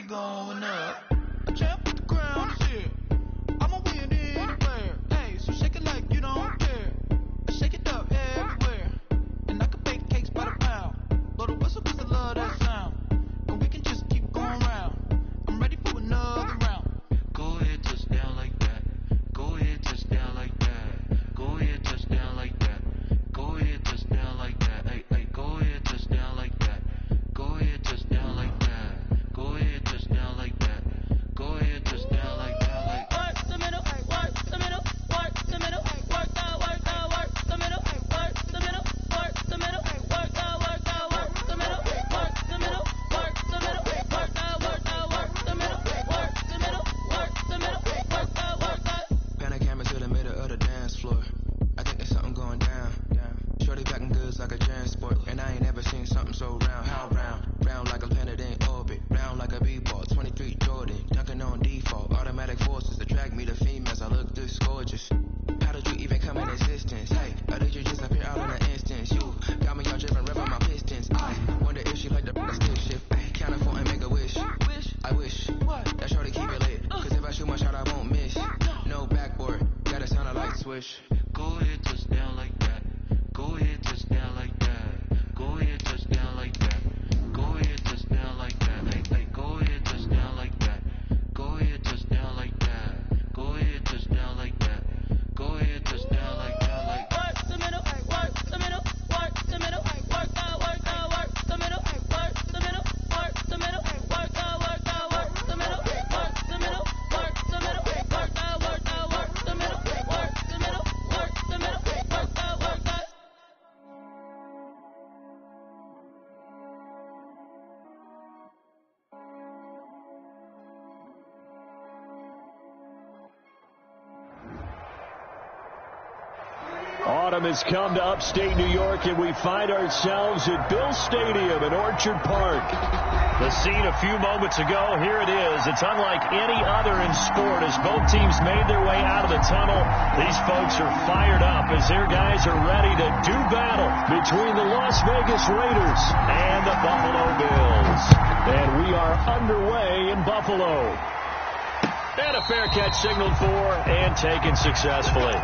going up. A champ with the crown is here. I'ma win anywhere. Hey, so shake it like you don't care. I shake it up everywhere. And I can bake cakes by the pound. Blow the whistle 'cause I love that sound. And we can just keep going round. I'm ready for another round. Go ahead, touch down like that. Go ahead, touch down like that. Go ahead, touch down like that. Go ahead, touch down like that. Hey, hey, go ahead, touch down like that. Go ahead, touch down like that. Go ahead, touch down like that. Go ahead, touch down like that. Like work the middle, work the middle, work the middle, work the middle, work the middle, work the middle, work the middle, work the middle, work the middle, work the middle, work the middle, work the middle, work the. Pan a camera to the middle of the dance floor. I think there's something going down. Shorty packing goods like a transport, and I ain't never seen something so round. How round? Round like a planet in orbit, round like a b-ball. 23 Jordan, dunking on default. Automatic forces attract me to females. I look this gorgeous. How did you even come in existence? Hey, or did you just appear out in an instance? You got me all driven, revving my pistons. I wonder if she like the stick shift. Count it for and make a wish. I wish that shorty keep it lit, 'cause if I shoot my shot, I won't miss. No backboard, gotta sound a light switch. Go ahead, touch down like that. Go ahead, touch down like that. Go ahead, touch down like that. Go ahead, touch down like that. Hey, hey, go ahead, touch down like that. Go ahead, touch down like that. Go ahead, touch down like that. Go ahead, touch down like that. Like work the middle, work the middle, work the middle, work the middle, work the middle, work the middle, work the middle, work the middle, work the middle, work the middle, work the middle, work the middle, work the middle, work the middle, work the. Autumn has come to upstate New York, and we find ourselves at Bill Stadium in Orchard Park. The scene a few moments ago, here it is. It's unlike any other in sport as both teams made their way out of the tunnel. These folks are fired up as their guys are ready to do battle between the Las Vegas Raiders and the Buffalo Bills. And we are underway in Buffalo. And a fair catch signaled for and taken successfully.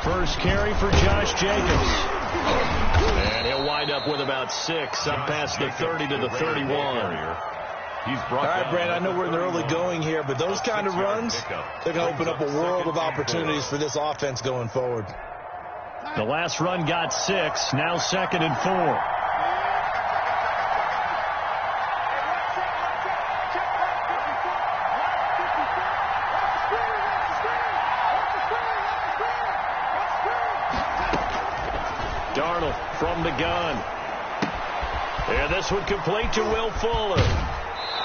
First carry for Josh Jacobs. And he'll wind up with about 6 up past the 30 to the 31. All right, Brad, I know we're in the early going here, but those kind of runs, they're going to open up a world of opportunities for this offense going forward. The last run got 6, now 2nd and 4. Darnold from the gun. And this one complete to Will Fuller.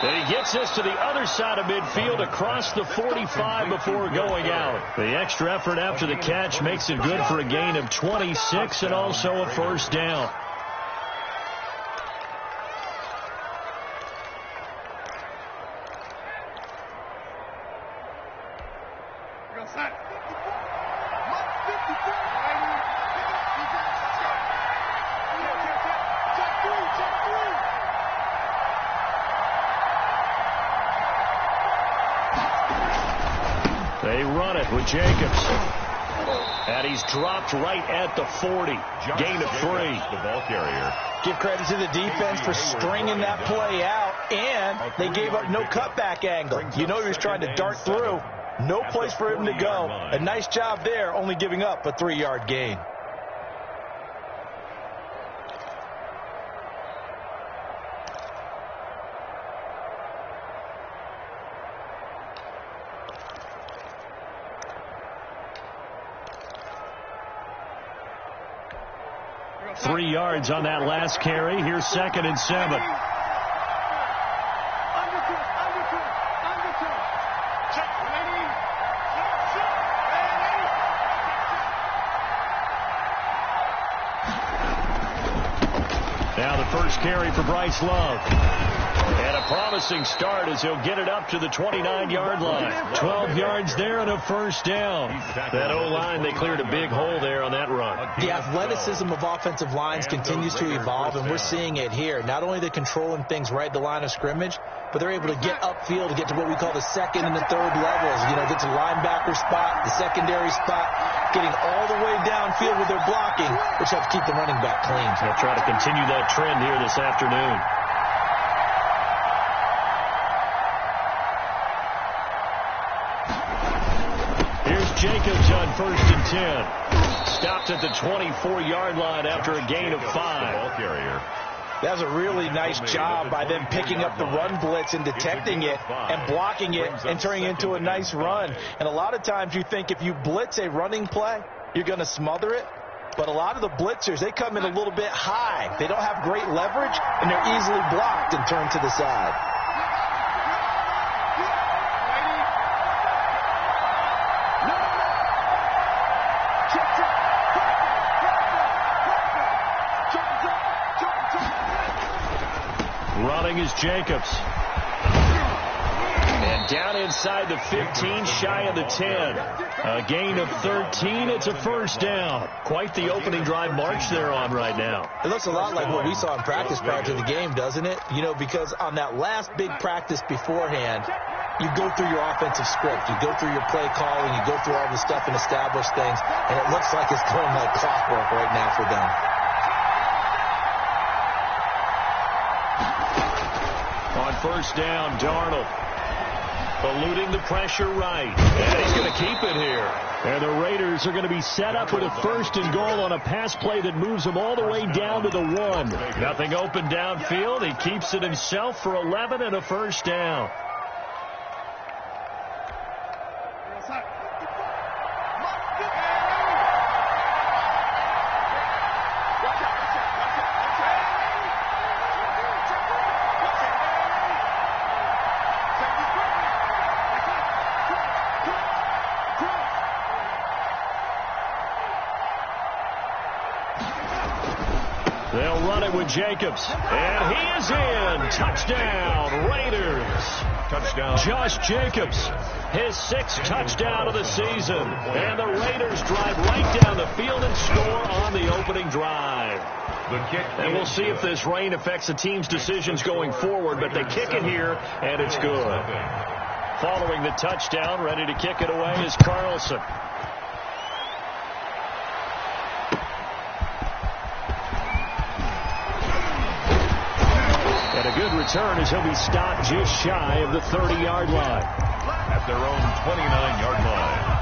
And he gets this to the other side of midfield across the 45 before going out. The extra effort after the catch makes it good for a gain of 26 and also a first down. They run it with Jacobs. And he's dropped right at the 40. Gain of 3. The ball carrier. Give credit to the defense for stringing that play out, and they gave up no cutback angle. You know he was trying to dart through. No place for him to go. A nice job there, only giving up a 3-yard gain. 3 yards on that last carry. Here's 2nd and 7. Now the first carry for Bryce Love. And a promising start as he'll get it up to the 29-yard line. 12 yards there and a first down. That O-line, they cleared a big hole there on that run. The athleticism of offensive lines continues to evolve, and we're seeing it here. Not only are they controlling things right at the line of scrimmage, but they're able to get upfield to get to what we call the second and the third levels. You know, get to the linebacker spot, the secondary spot, getting all the way downfield with their blocking, which helps keep the running back clean. They'll try to continue that trend here this afternoon. Jacobs on 1st and 10. Stopped at the 24-yard line after a gain of 5. That was a really nice job by them picking up the run blitz and detecting it and blocking it and turning it into a nice run. And a lot of times you think if you blitz a running play, you're going to smother it. But a lot of the blitzers, they come in a little bit high. They don't have great leverage, and they're easily blocked and turned to the side. Running is Jacobs. And down inside the 15, shy of the 10. A gain of 13. It's a first down. Quite the opening drive march they're on right now. It looks a lot like what we saw in practice prior to the game, doesn't it? You know, because on that last big practice beforehand, you go through your offensive script. You go through your play calling. You go through all the stuff and establish things. And it looks like it's going like clockwork right now for them. On first down, Darnold eluding the pressure right. And he's going to keep it here. And the Raiders are going to be set up with a 1st and goal on a pass play that moves them all the way down to the 1. Nothing open downfield. He keeps it himself for 11 and a first down. They'll run it with Jacobs. And he is in. Touchdown, Raiders. Touchdown. Josh Jacobs, his 6th touchdown of the season. And the Raiders drive right down the field and score on the opening drive. And we'll see if this rain affects the team's decisions going forward, but they kick it here, and it's good. Following the touchdown, ready to kick it away is Carlson. And a good return as he'll be stopped just shy of the 30-yard line. At their own 29-yard line.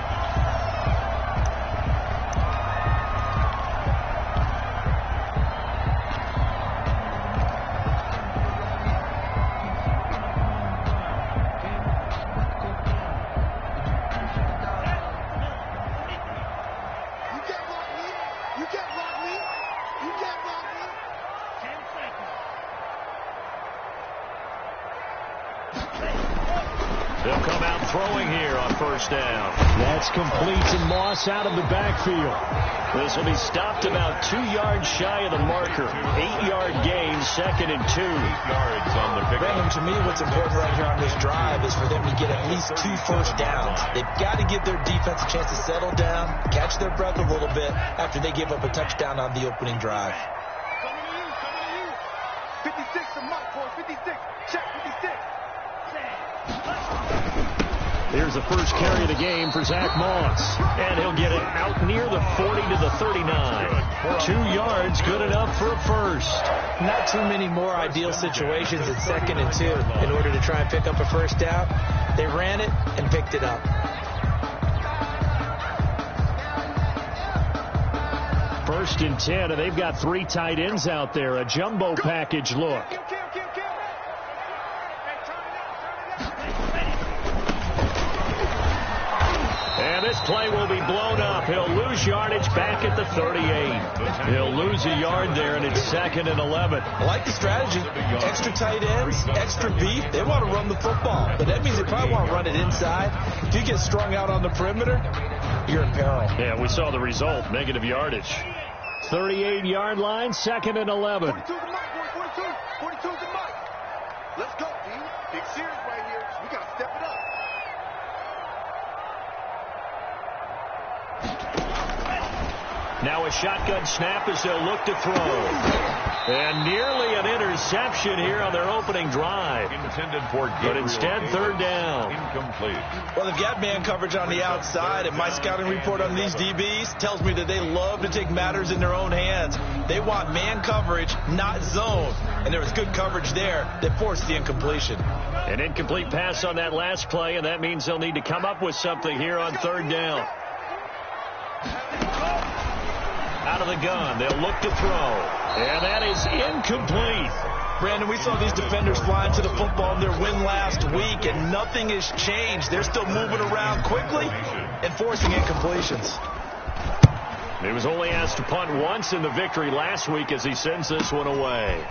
They'll come out throwing here on first down. That's complete to Moss out of the backfield. This will be stopped about 2 yards shy of the marker. 8-yard gain, 2nd and 2. 8 yards on the pick. Brandon, to me, what's important right here on this drive is for them to get at least 2 first downs. They've got to give their defense a chance to settle down, catch their breath a little bit after they give up a touchdown on the opening drive. 56 to Mike, boy. 56. Check 56. Here's the first carry of the game for Zach Moss. And he'll get it out near the 40 to the 39. 2 yards, good enough for a first. Not too many more ideal situations at 2nd and 2 in order to try and pick up a first down. They ran it and picked it up. First and 10, and they've got 3 tight ends out there. A jumbo package look. And this play will be blown up. He'll lose yardage back at the 38. He'll lose a yard there, and it's 2nd and 11. I like the strategy. Extra tight ends, extra beef. They want to run the football, but that means they probably want to run it inside. If you get strung out on the perimeter, you're in peril. Yeah, we saw the result, negative yardage. 38-yard line, 2nd and 11. 42 to Mike, 42. 42 to Mike. Let's go, D. Big series right here. We got to step it up. Now a shotgun snap as they'll look to throw. And nearly an interception here on their opening drive. Intended for but instead, 3rd down. Incomplete. Well, they've got man coverage on the outside, and my scouting report on these DBs tells me that they love to take matters in their own hands. They want man coverage, not zone. And there was good coverage there that forced the incompletion. An incomplete pass on that last play, and that means they'll need to come up with something here on 3rd down. Out of the gun, they'll look to throw. And that is incomplete. Brandon, we saw these defenders flying to the football in their win last week, and nothing has changed. They're still moving around quickly and forcing incompletions. He was only asked to punt once in the victory last week as he sends this one away.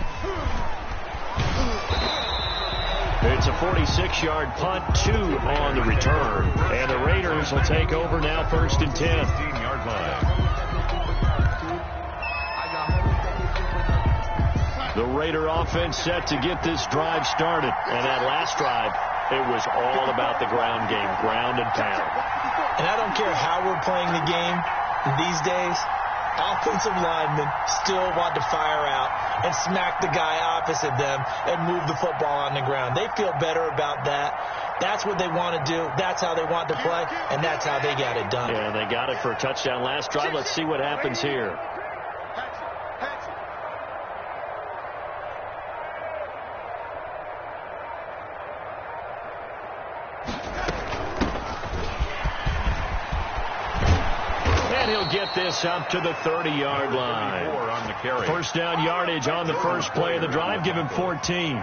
It's a 46-yard punt, 2 on the return. And the Raiders will take over now, 1st and 10. 15-yard line. The Raider offense set to get this drive started. And that last drive, it was all about the ground game, ground and pound. And I don't care how we're playing the game these days, offensive linemen still want to fire out and smack the guy opposite them and move the football on the ground. They feel better about that. That's what they want to do. That's how they want to play, and that's how they got it done. Yeah, they got it for a touchdown last drive. Let's see what happens here. Get this up to the 30-yard line. On the carry. 1st down yardage on the first play of the drive. Give him 14.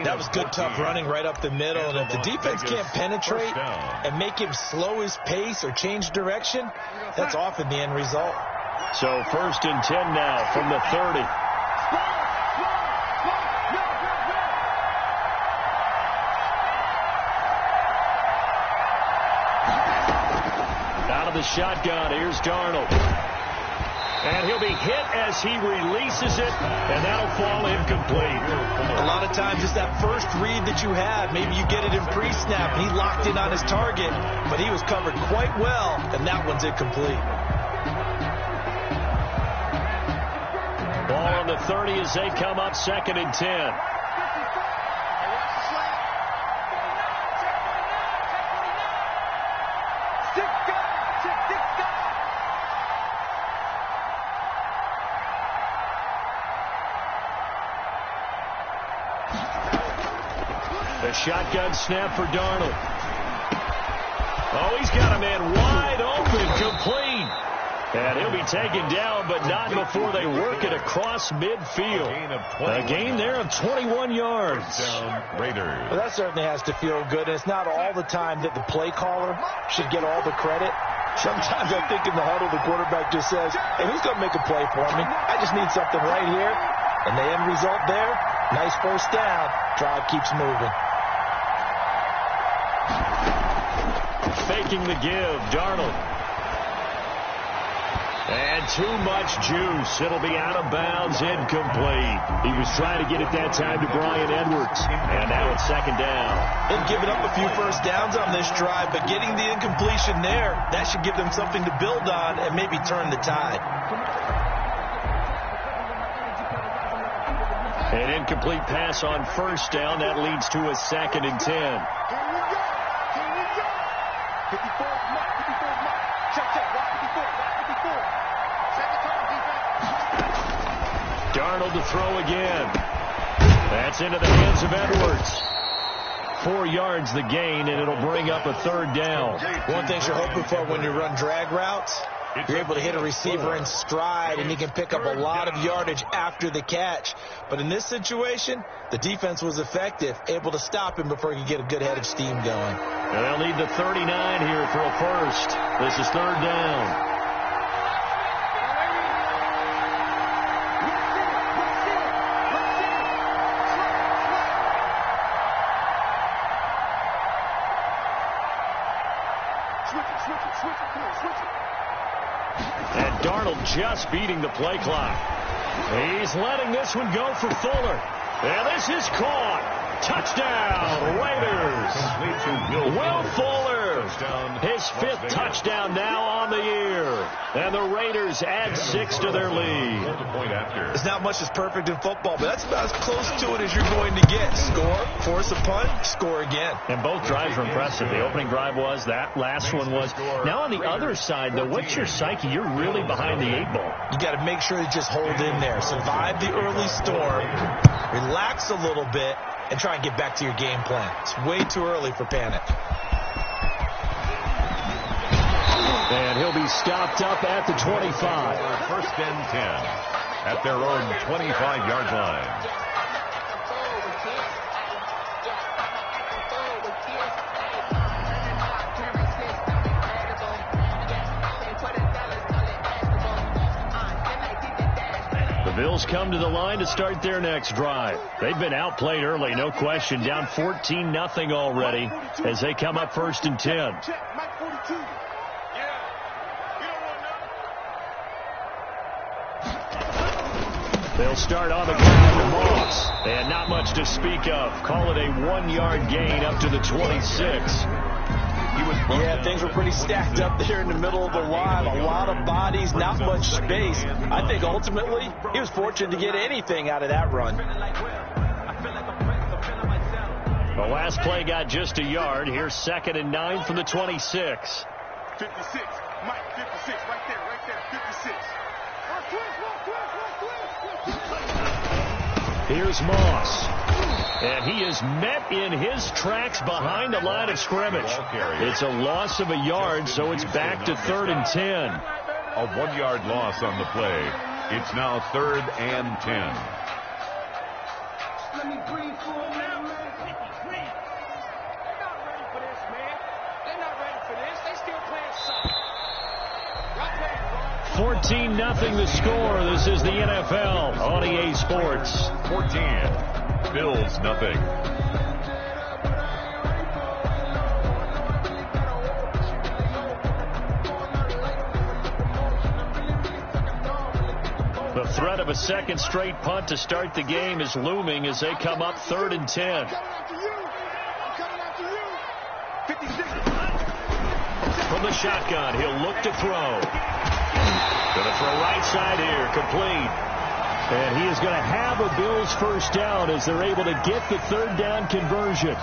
That was good, tough running right up the middle. And if the defense can't penetrate and make him slow his pace or change direction, that's often the end result. So 1st and 10 now from the 30. The shotgun. Here's Darnold. And he'll be hit as he releases it, and that'll fall incomplete. A lot of times it's that first read that you have. Maybe you get it in pre-snap, and he locked in on his target, but he was covered quite well, and that one's incomplete. Ball on the 30 as they come up, 2nd and 10. Shotgun snap for Darnold. Oh, he's got a man wide open, complete. And he'll be taken down, but not before they work it across midfield. A gain there of 21 yards. Raiders. Well, that certainly has to feel good. And it's not all the time that the play caller should get all the credit. Sometimes I think in the huddle, the quarterback just says, hey, who's going to make a play for me? I just need something right here. And the end result there, nice 1st down. Drive keeps moving. Faking the give, Darnold. And too much juice. It'll be out of bounds, incomplete. He was trying to get it that time to Bryan Edwards. And now it's 2nd down. They've given up a few 1st downs on this drive, but getting the incompletion there, that should give them something to build on and maybe turn the tide. An incomplete pass on 1st down. That leads to a 2nd and 10. 54 Mike. Check. Watch 54. Second time, defense. Darnold to throw again. That's into the hands of Edwards. 4 yards the gain, and it'll bring up a 3rd down. One thing you're hoping for when you run drag routes You're able to hit a receiver in stride, and he can pick up a lot of yardage after the catch. But in this situation, the defense was effective, able to stop him before he could get a good head of steam going. And they'll need the 39 here for a first. This is third down. And Darnold just beating the play clock. He's letting this one go for Fuller. And this is caught. Touchdown, Raiders. Will Fuller, his 5th touchdown now on the year. And the Raiders add 6 to their lead. It's not much that's perfect in football, but that's about as close to it as you're going to get. Score, force a punt, score again. And both drives were impressive. The opening drive was, that last one was. Now on the other side, though, what's your psyche? You're really behind the 8 ball. You got to make sure you just hold in there. Survive the early storm, relax a little bit, and try and get back to your game plan. It's way too early for panic. And he'll be stopped up at the 25. First and 10 at their own 25-yard line. The Bills come to the line to start their next drive. They've been outplayed early, no question. Down 14-0 already as they come up first and 10. They'll start on the ground to Moss. And not much to speak of. Call it a 1-yard gain up to the 26. Yeah, things were pretty stacked up there in the middle of the line. A lot of bodies, not much space. I think ultimately he was fortunate to get anything out of that run. The last play got just a yard. Here's 2nd and 9 from the 26. 56. Mike, 56. Right there. 56. Here's Moss. And he is met in his tracks behind the line of scrimmage. It's a loss of a yard, so it's back to 3rd and 10. A 1-yard loss on the play. It's now 3rd and 10. Let me breathe for a minute, man. They're not ready for this, man. They're not ready for this. They still playing soccer. 14-0 the score. This is the NFL on EA Sports. 14. Bills nothing. The threat of a second straight punt to start the game is looming as they come up 3rd and 10. From the shotgun, he'll look to throw. Going to throw right side here, complete. And he is going to have a Bills first down as they're able to get the 3rd down conversion.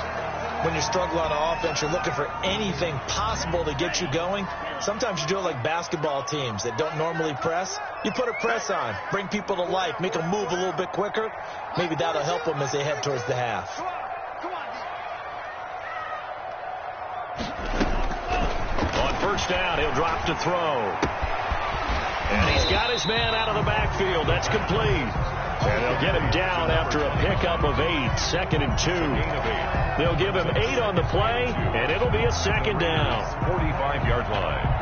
When you struggle on offense, you're looking for anything possible to get you going. Sometimes you do it like basketball teams that don't normally press. You put a press on, bring people to life, make them move a little bit quicker. Maybe that'll help them as they head towards the half. On first down, he'll drop to throw. And he's got his man out of the backfield. That's complete. And they'll get him down after a pickup of 8. 2nd and 2. They'll give him 8 on the play, and it'll be a 2nd down. 45-yard line.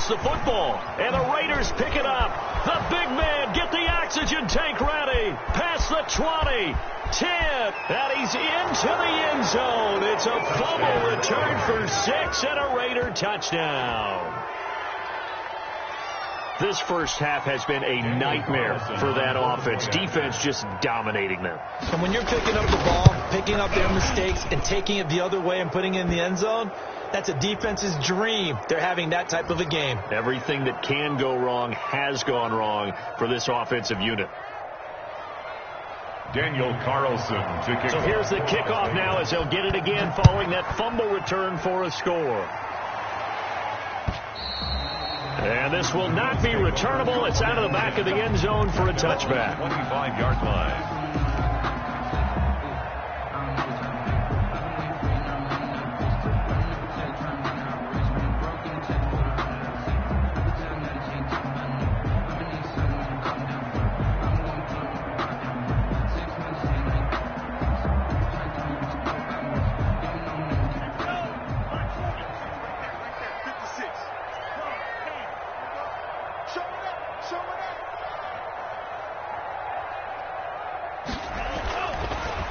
The football, and the Raiders pick it up. The big man, get the oxygen tank ready. Past the 20, 10, and he's into the end zone. It's a fumble return for 6 and a Raider touchdown. This first half has been a nightmare for that offense. Defense just dominating them. And when you're picking up the ball, picking up their mistakes, and taking it the other way and putting it in the end zone, that's a defense's dream. They're having that type of a game. Everything that can go wrong has gone wrong for this offensive unit. Daniel Carlson to kick. So here's the kickoff now as they'll get it again following that fumble return for a score. And this will not be returnable. It's out of the back of the end zone for a touchback. 25-yard line.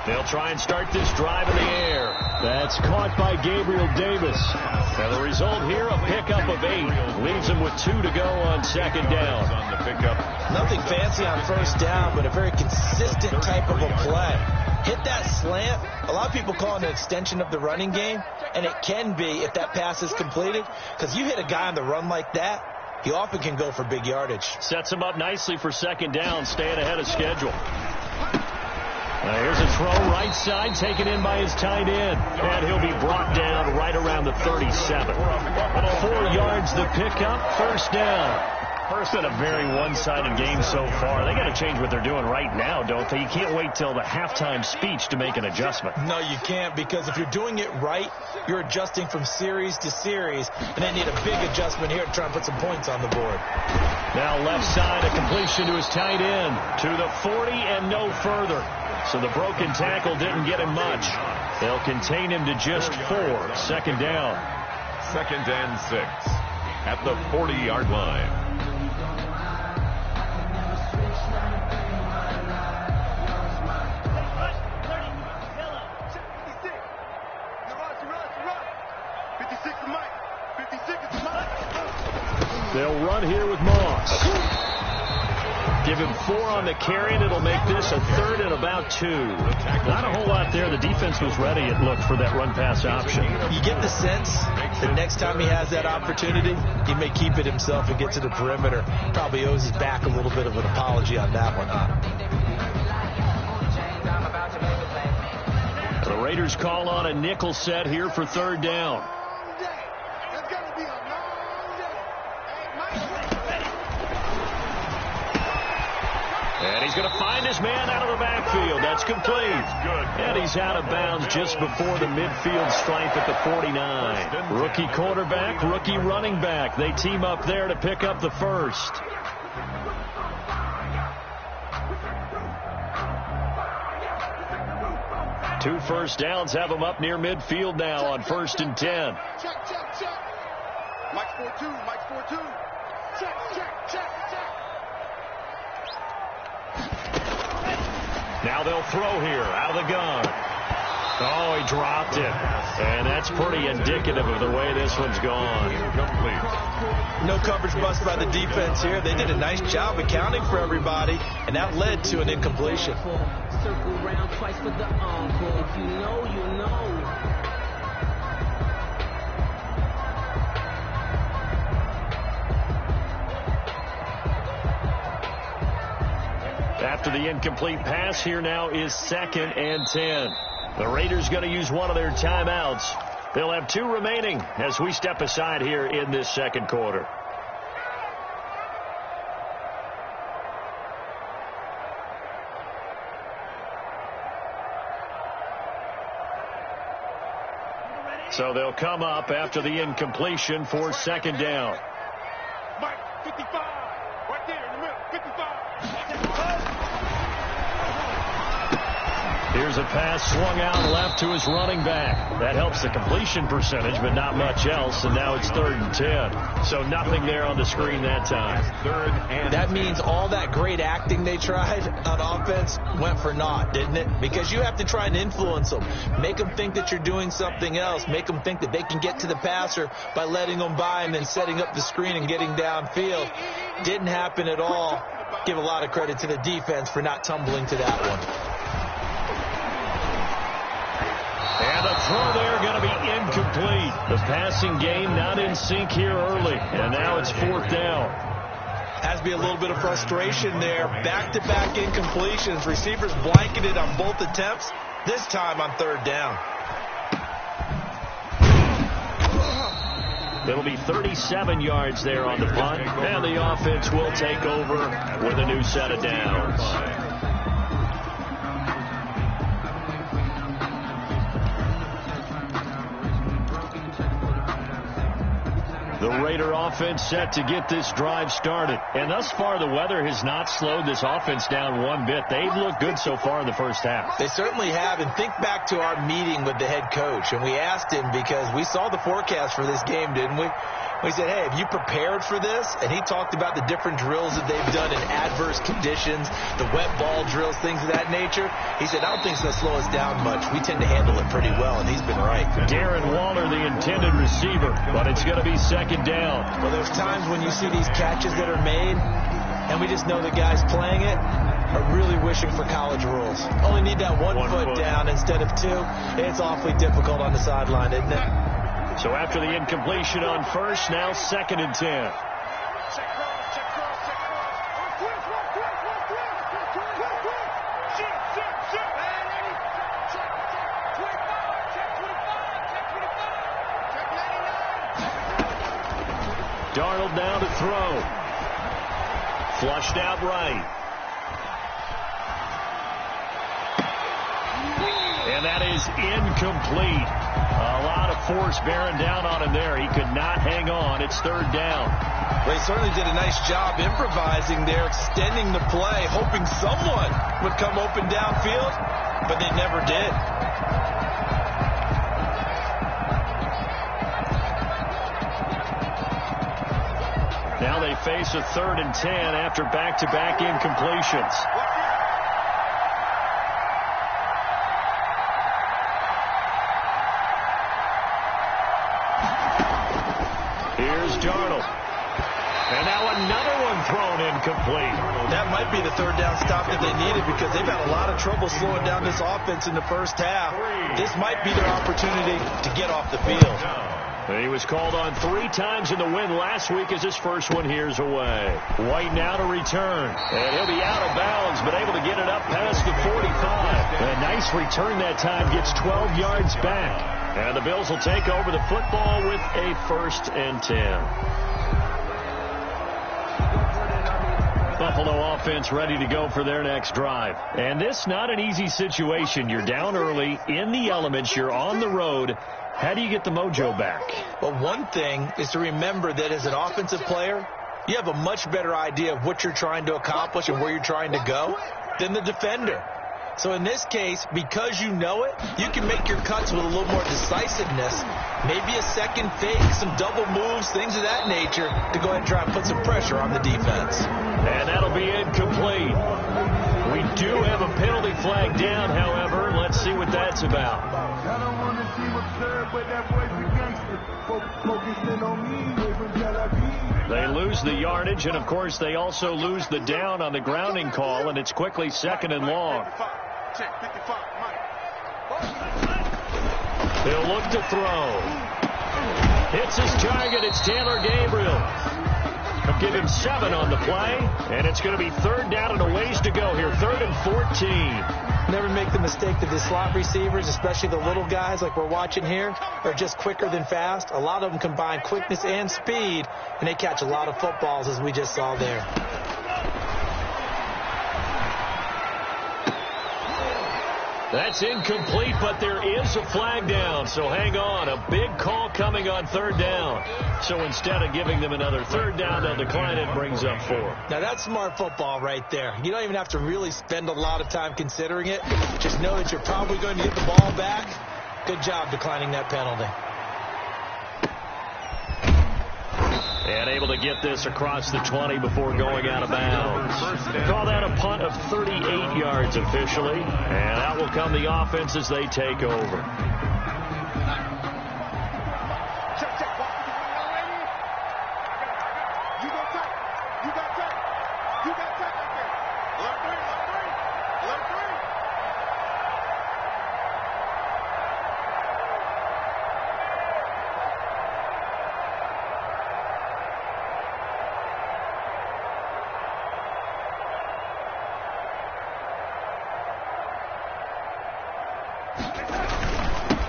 They'll try and start this drive in the air. That's caught by Gabriel Davis. And the result here, a pickup of 8. Leaves him with 2 to go on second down. On the pickup. Nothing fancy on first down, but a very consistent type of a play. Hit that slant. A lot of people call it an extension of the running game, and it can be if that pass is completed, because you hit a guy on the run like that, he often can go for big yardage. Sets him up nicely for second down, staying ahead of schedule. Here's a throw right side, taken in by his tight end. And he'll be brought down right around the 37. 4 yards the pickup, first down. First in a very one-sided game so far. They got to change what they're doing right now, don't they? You can't wait till the halftime speech to make an adjustment. No, you can't, because if you're doing it right, you're adjusting from series to series, and they need a big adjustment here to try and put some points on the board. Now left side, a completion to his tight end. To the 40 and no further. So the broken tackle didn't get him much. They'll contain him to just 4. Second down. 2nd and 6 at the 40-yard line. They'll run here with Moss. Give him 4 on the carry, and it'll make this a 3rd and about 2. Not a whole lot there. The defense was ready, it looked, for that run-pass option. You get the sense that next time he has that opportunity, he may keep it himself and get to the perimeter. Probably owes his back a little bit of an apology on that one, huh? The Raiders call on a nickel set here for 3rd down. And he's going to find his man out of the backfield. That's complete. And he's out of bounds just before the midfield stripe at the 49. Rookie quarterback, rookie running back. They team up there to pick up the first. Two first downs have them up near midfield now on 1st and 10. Check. Mike's 4-2. Mike's 4-2. Check. Now they'll throw here out of the gun. Oh, he dropped it. And that's pretty indicative of the way this one's gone. No coverage bust by the defense here. They did a nice job accounting for everybody, and that led to an incompletion. Circle round twice for the encore. If you know, you know. After the incomplete pass, here now is 2nd and 10. The Raiders going to use one of their timeouts. They'll have 2 remaining as we step aside here in this second quarter. So they'll come up after the incompletion for 2nd down. Mike, 55. Right there in the middle. 55. Here's a pass swung out left to his running back. That helps the completion percentage, but not much else. And now it's 3rd and 10. So nothing there on the screen that time. 3rd and that means all that great acting they tried on offense went for naught, didn't it? Because you have to try and influence them. Make them think that you're doing something else. Make them think that they can get to the passer by letting them by and then setting up the screen and getting downfield. Didn't happen at all. Give a lot of credit to the defense for not tumbling to that one. And the throw there going to be incomplete. The passing game not in sync here early. And now it's 4th down. Has to be a little bit of frustration there. Back-to-back incompletions. Receivers blanketed on both attempts, this time on third down. It'll be 37 yards there on the punt, and the offense will take over with a new set of downs. The Raider offense set to get this drive started. And thus far, the weather has not slowed this offense down one bit. They've looked good so far in the first half. They certainly have. And think back to our meeting with the head coach. And we asked him, because we saw the forecast for this game, didn't we? We said, hey, have you prepared for this? And he talked about the different drills that they've done in adverse conditions, the wet ball drills, things of that nature. He said, I don't think it's going to slow us down much. We tend to handle it pretty well, and he's been right. Darren Waller, the intended receiver, but it's going to be second down. Well, there's times when you see these catches that are made, and we just know the guys playing it are really wishing for college rules. Only need that one foot down instead of two. It's awfully difficult on the sideline, isn't it? So after the incompletion on first, now second and 10. Check cross, check cross, check cross. Shit. Man, ready. Check 25, check 25, check 99. Darnold now to throw. Flushed out right. And that is incomplete. A lot of force bearing down on him there. He could not hang on. It's third down. Well, he certainly did a nice job improvising there, extending the play, hoping someone would come open downfield, but they never did. Now they face a 3rd and 10 after back-to-back incompletions. Darnold. And now another one thrown incomplete. That might be the third down stop that they needed, because they've had a lot of trouble slowing down this offense in the first half. This might be their opportunity to get off the field. He was called on 3 times in the win last week as his first one here's away. White now to return. And he'll be out of bounds, but able to get it up past the 45. A nice return that time, gets 12 yards back. And the Bills will take over the football with a 1st and 10. Buffalo offense ready to go for their next drive. And this not an easy situation. You're down early, in the elements, you're on the road. How do you get the mojo back? Well, one thing is to remember that as an offensive player, you have a much better idea of what you're trying to accomplish and where you're trying to go than the defender. So in this case, because you know it, you can make your cuts with a little more decisiveness, maybe a second fake, some double moves, things of that nature, to go ahead and try and put some pressure on the defense. And that'll be incomplete. We do have a penalty flag down, however. Let's see what that's about. I don't want to see what's served, but that boy's a gangster. Focusing on me, they lose the yardage, and of course they also lose the down on the grounding call, and it's quickly 2nd and long. They'll look to throw. Hits his target. It's Taylor Gabriel. They'll give him 7 on the play, and it's going to be 3rd down and a ways to go here. 3rd and 14. Never make the mistake that the slot receivers, especially the little guys like we're watching here, are just quicker than fast. A lot of them combine quickness and speed, and they catch a lot of footballs, as we just saw there. That's incomplete, but there is a flag down, so hang on. A big call coming on 3rd down. So instead of giving them another 3rd down, they'll decline it, brings up 4. Now that's smart football right there. You don't even have to really spend a lot of time considering it. Just know that you're probably going to get the ball back. Good job declining that penalty. And able to get this across the 20 before going out of bounds. Call that a punt of 38 yards officially. And out will come the offense as they take over.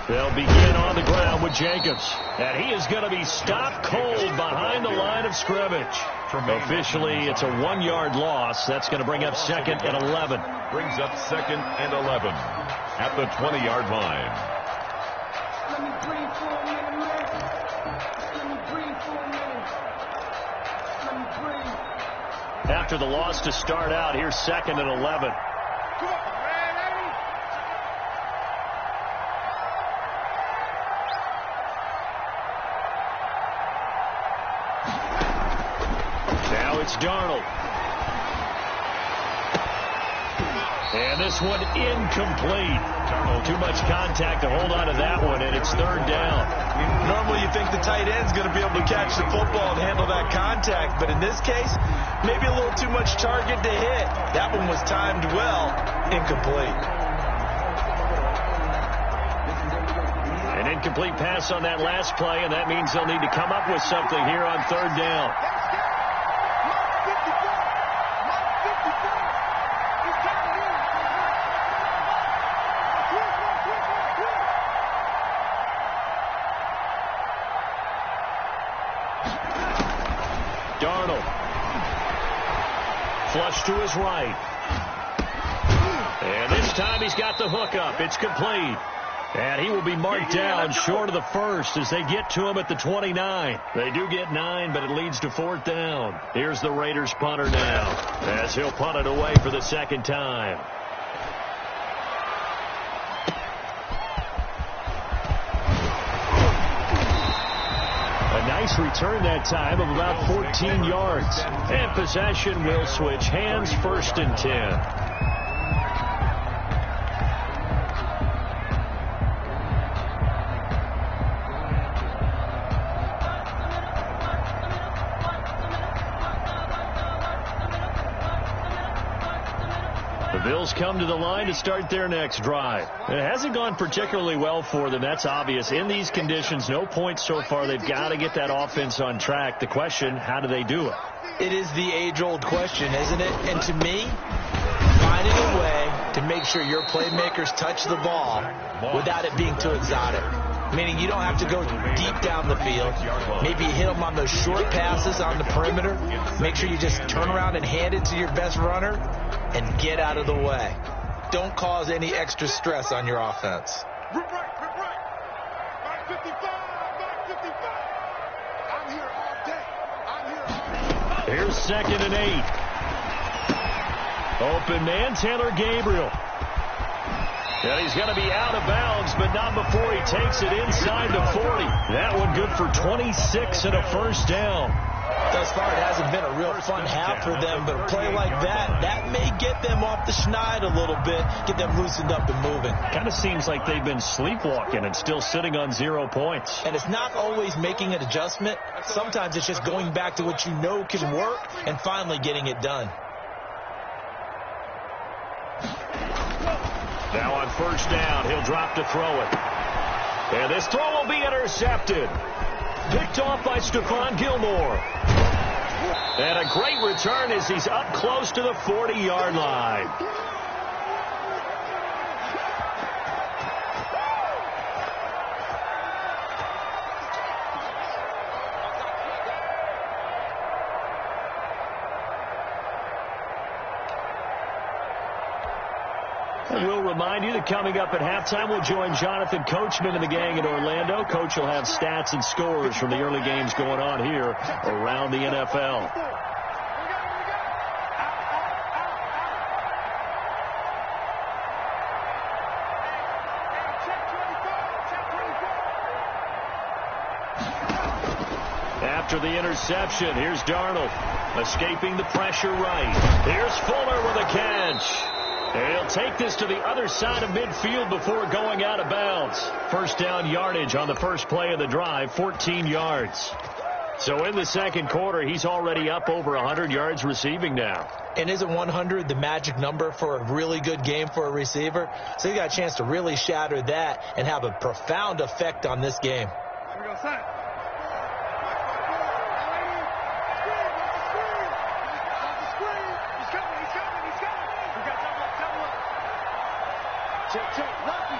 They'll begin on the ground with Jacobs. And he is going to be stopped cold behind the line of scrimmage. Officially, it's a 1-yard loss. That's going to bring up 2nd and 11. Brings up 2nd and 11 at the 20-yard line. Let me breathe for a minute, man. Let me breathe for a minute. Let me breathe. After the loss to start out, here's 2nd and 11. Darnold. And this one incomplete. Too much contact to hold on to that one, and it's 3rd down. Normally you think the tight end's going to be able to catch the football and handle that contact, but in this case, maybe a little too much target to hit. That one was timed well. Incomplete. An incomplete pass on that last play, and that means they'll need to come up with something here on 3rd down. Flush to his right. And this time he's got the hook up. It's complete. And he will be marked down short of the first as they get to him at the 29. They do get 9, but it leads to 4th down. Here's the Raiders punter now as he'll punt it away for the 2nd time. A nice return that time of about 14 yards. And possession will switch hands, 1st and 10. The Bills come to the line to start their next drive. It hasn't gone particularly well for them. That's obvious. In these conditions, no points so far. They've got to get that offense on track. The question, how do they do it? It is the age-old question, isn't it? And to me, finding a way to make sure your playmakers touch the ball without it being too exotic. Meaning you don't have to go deep down the field. Maybe you hit them on those short passes on the perimeter. Make sure you just turn around and hand it to your best runner and get out of the way. Don't cause any extra stress on your offense. Rip right. 55. I'm here all day. Here's 2nd and 8. Open man, Taylor Gabriel. And he's going to be out of bounds, but not before he takes it inside the 40. That one good for 26 and a 1st down. Thus far, it hasn't been a real fun half for them, but a play like that may get them off the schneid a little bit, get them loosened up and moving. Kind of seems like they've been sleepwalking and still sitting on 0 points. And it's not always making an adjustment. Sometimes it's just going back to what you know can work and finally getting it done. Now on 1st down, he'll drop to throw it. And this throw will be intercepted. Picked off by Stephon Gilmore. And a great return as he's up close to the 40-yard line. And we'll remind you that coming up at halftime, we'll join Jonathan Coachman and the gang in Orlando. Coach will have stats and scores from the early games going on here around the NFL. After the interception, here's Darnold escaping the pressure right. Here's Fuller with a catch. And he'll take this to the other side of midfield before going out of bounds. 1st down yardage on the first play of the drive, 14 yards. So in the 2nd quarter, he's already up over 100 yards receiving now. And isn't 100 the magic number for a really good game for a receiver? So he got a chance to really shatter that and have a profound effect on this game. Here we go, son. Check. Lucky.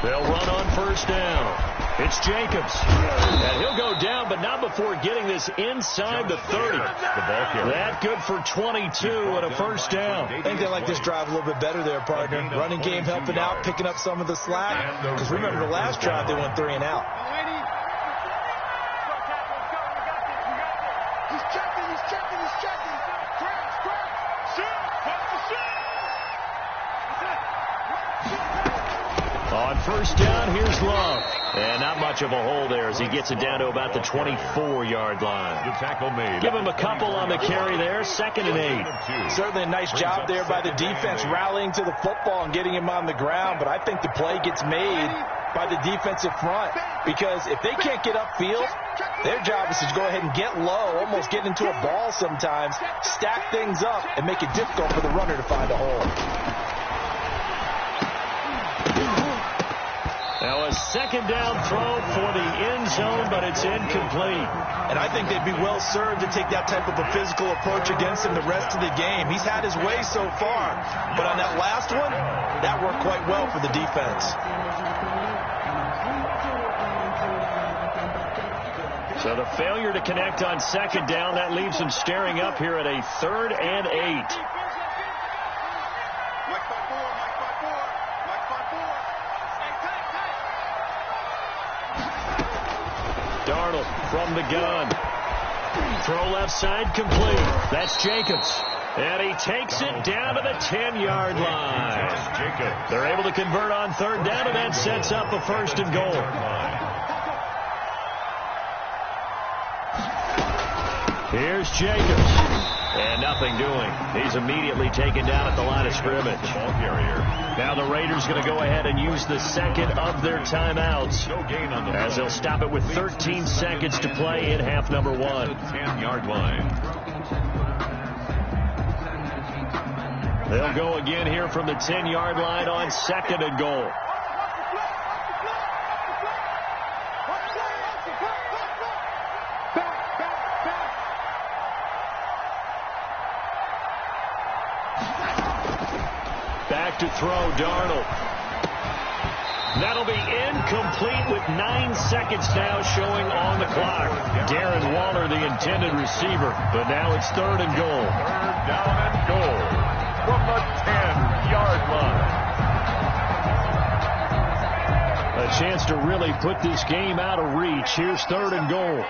They'll run on first down. It's Jacobs. And he'll go down, but not before getting this inside the 30. That good for 22 and a first down. I think they like this drive a little bit better there, partner. Running game helping out, picking up some of the slack. Because remember the last drive, they went 3 and out. He's checking. On first down, here's Love. And not much of a hole there as he gets it down to about the 24-yard line. The tackle made. Give him a couple on the carry there. 2nd and 8. Certainly a nice job there by the defense rallying to the football and getting him on the ground. But I think the play gets made by the defensive front. Because if they can't get upfield, their job is to go ahead and get low, almost get into a ball sometimes, stack things up, and make it difficult for the runner to find a hole. Now a 2nd down throw for the end zone, but it's incomplete. And I think they'd be well served to take that type of a physical approach against him the rest of the game. He's had his way so far, but on that last one, that worked quite well for the defense. So the failure to connect on 2nd down, that leaves him staring up here at a 3rd and 8. Darnold from the gun. Throw left side complete. That's Jacobs. And he takes it down to the 10-yard line. They're able to convert on 3rd down, and that sets up a 1st and goal. Here's Jacobs. And nothing doing. He's immediately taken down at the line of scrimmage. Now the Raiders going to go ahead and use the 2nd of their timeouts as they'll stop it with 13 seconds to play in half number 1. 10-yard line. They'll go again here from the 10-yard line on 2nd and goal. Back to throw, Darnold. That'll be incomplete with 9 seconds now showing on the clock. Darren Waller, the intended receiver, but now it's 3rd and goal. 3rd down and goal from the 10-yard line. A chance to really put this game out of reach. Here's 3rd and goal.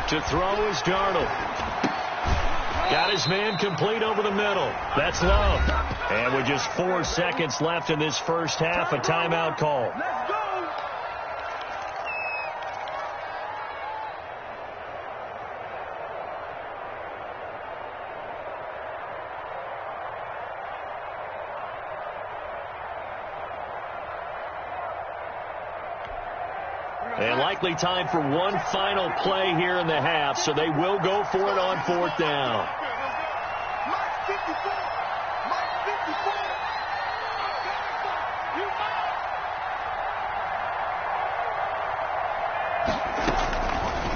To throw is Darnold. Got his man complete over the middle. That's Love. And with just 4 seconds left in this first half, a timeout call. And likely time for one final play here in the half, so they will go for it on 4th down.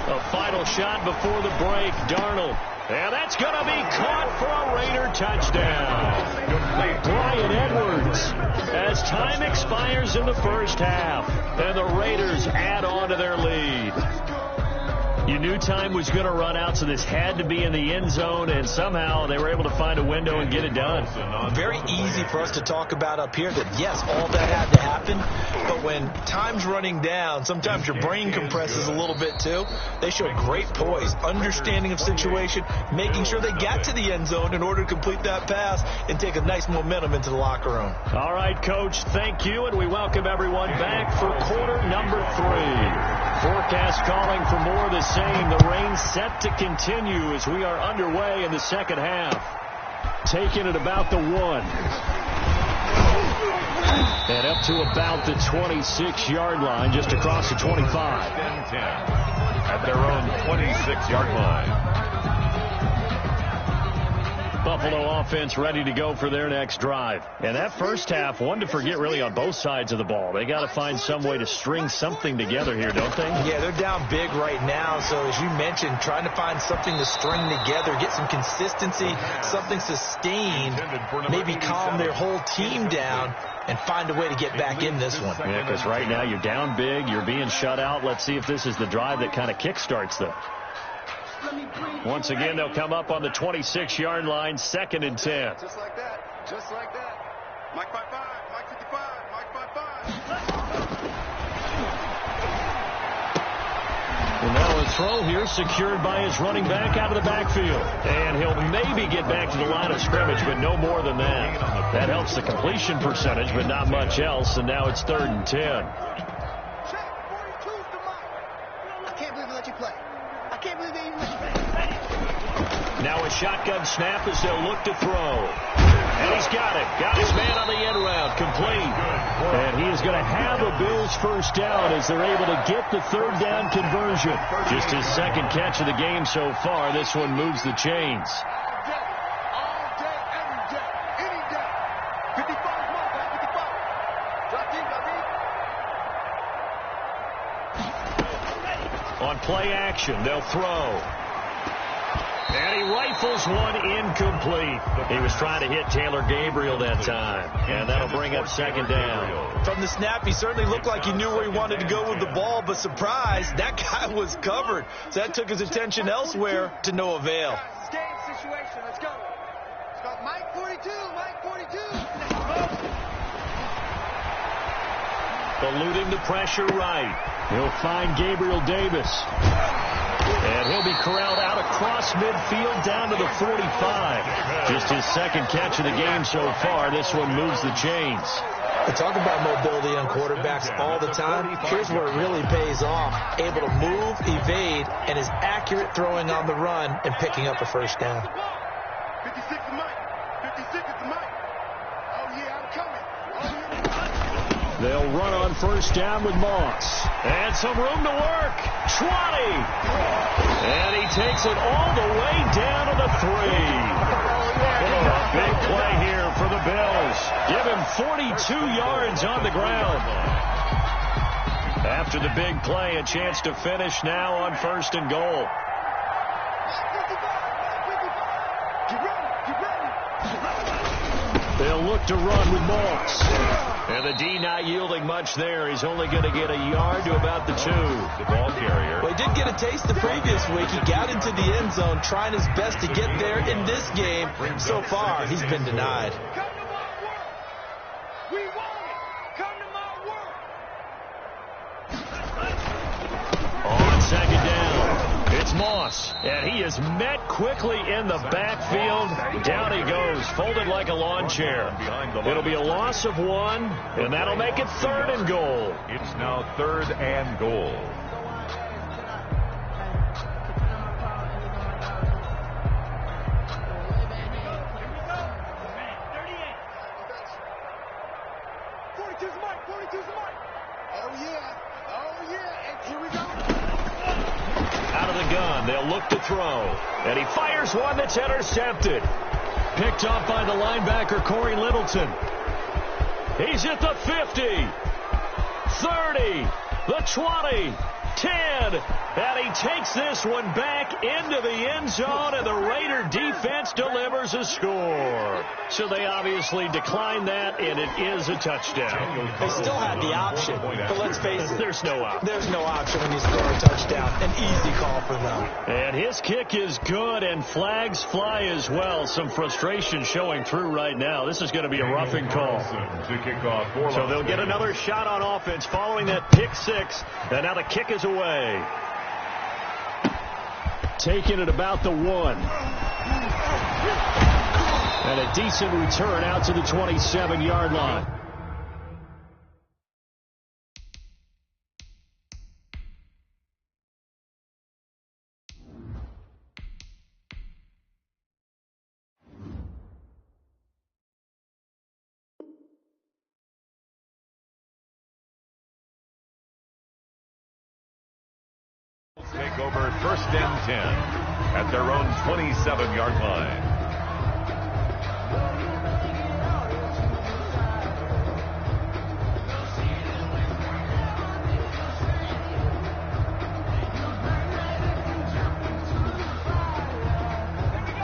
A final shot before the break, Darnold. And that's going to be caught for a Raider touchdown. Bryan Edwards, as time expires in the first half, and the Raiders add on to their lead. You knew time was going to run out, so this had to be in the end zone, and somehow they were able to find a window and get it done. Very easy for us to talk about up here that, yes, all that had to happen, but when time's running down, sometimes your brain compresses a little bit too. They showed great poise, understanding of situation, making sure they got to the end zone in order to complete that pass and take a nice momentum into the locker room. All right, Coach, thank you, and we welcome everyone back for quarter number 3. Forecast calling for more of the same. The rain set to continue as we are underway in the second half. Taking it about the 1. And up to about the 26-yard line, just across the 25. 10-10 at their own 26-yard line. Buffalo offense ready to go for their next drive. And that first half, one to forget really on both sides of the ball. They got to find some way to string something together here, don't they? Yeah, they're down big right now. So as you mentioned, trying to find something to string together, get some consistency, something sustained, maybe calm their whole team down and find a way to get back in this one. Yeah, because right now you're down big, you're being shut out. Let's see if this is the drive that kind of kickstarts them. Once again, they'll come up on the 26-yard line, 2nd and 10. Just like that. Just like that. Mike 5-5. Mike 55. Mike 5-5. And now a throw here secured by his running back out of the backfield. And he'll maybe get back to the line of scrimmage, but no more than that. That helps the completion percentage, but not much else. And now it's 3rd and 10. I can't believe they let you play. I can't believe they even let you play. Now a shotgun snap as they'll look to throw. And he's got it. Got his man on the end route. Complete. And he is going to have a Bills first down as they're able to get the 3rd down conversion. Just his 2nd catch of the game so far. This one moves the chains. All day, every day, any day. 55, come on, guys, 55. Drop deep, drop deep. On play action, they'll throw. And he rifles one incomplete. He was trying to hit Taylor Gabriel that time. And that'll bring up 2nd down. From the snap, he certainly looked like he knew where he wanted to go with the ball, but surprise, that guy was covered. So that took his attention elsewhere to no avail. It's a game situation. Let's go. Let's go. Mike 42. Mike 42. Eluding the pressure right. He'll find Gabriel Davis. And he'll be corralled out across midfield down to the 45. Just his 2nd catch of the game so far. This one moves the chains. We talk about mobility on quarterbacks all the time. Here's where it really pays off. Able to move, evade, and is accurate throwing on the run and picking up a first down. 56 is Mike. 56 is Mike. Oh, yeah, I'm coming. Oh, yeah. They'll run on first down with Moss. And some room to work. 20. And he takes it all the way down to the 3. A big play here for the Bills. Give him 42 yards on the ground. After the big play, a chance to finish now on 1st and goal. They'll look to run with Moss. And the D not yielding much there. He's only going to get a yard to about the 2. The ball carrier. Well, he did get a taste the previous week. He got into the end zone trying his best to get there in this game. So far, he's been denied. Come to my work. We want it. Come to my work. On 2nd down, it's Moss. And he is met quickly in the backfield. Down he goes, folded like a lawn chair. It'll be a loss of 1, and that'll make it 3rd and goal. It's now 3rd and goal. Out of the gun, they'll look to throw. And he fires one that's intercepted. Picked up by the linebacker, Corey Littleton. He's at the 50, 30, the 20, 10. And he takes this one back into the end zone, and the Raider defense delivers a score. So they obviously declined that, and it is a touchdown. They still had the option, but let's face it. There's no option. There's no option when you score a touchdown. An easy call for them. And his kick is good, and flags fly as well. Some frustration showing through right now. This is going to be a roughing call. To kick off for So they'll get another shot on offense following that pick 6, and now the kick is away. Taken at about the 1. And a decent return out to the 27-yard line. Take over 1st and 10 at their own 27-yard line.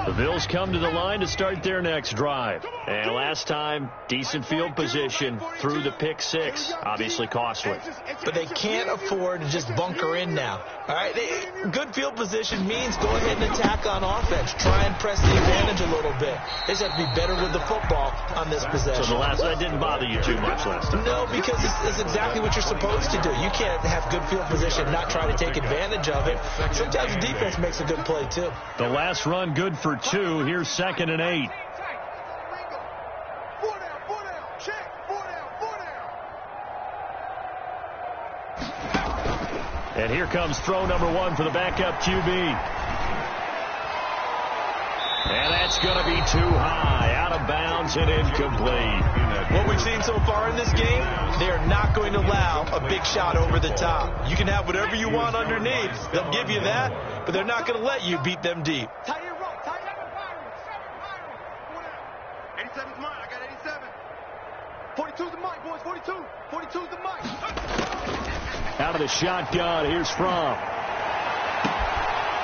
The Bills come to the line to start their next drive. And last time, decent field position through the pick six. Obviously costly. But they can't afford to just bunker in now. All right, good field position means go ahead and attack on offense. Try and press the advantage a little bit. They just have to be better with the football on this possession. So that didn't bother you too much last time? No, because it's exactly what you're supposed to do. You can't have good field position and not try to take advantage of it. Sometimes the defense makes a good play, too. The last run good for 2. Here's 2nd and 8. And here comes throw number 1 for the backup QB. And that's going to be too high, out of bounds and incomplete. What we've seen so far in this game, they are not going to allow a big shot over the top. You can have whatever you want underneath. They'll give you that, but they're not going to let you beat them deep. 87's mine. I got 87. 42's the mic, boys. 42. 42's the mic. Out of the shotgun, here's Fromm.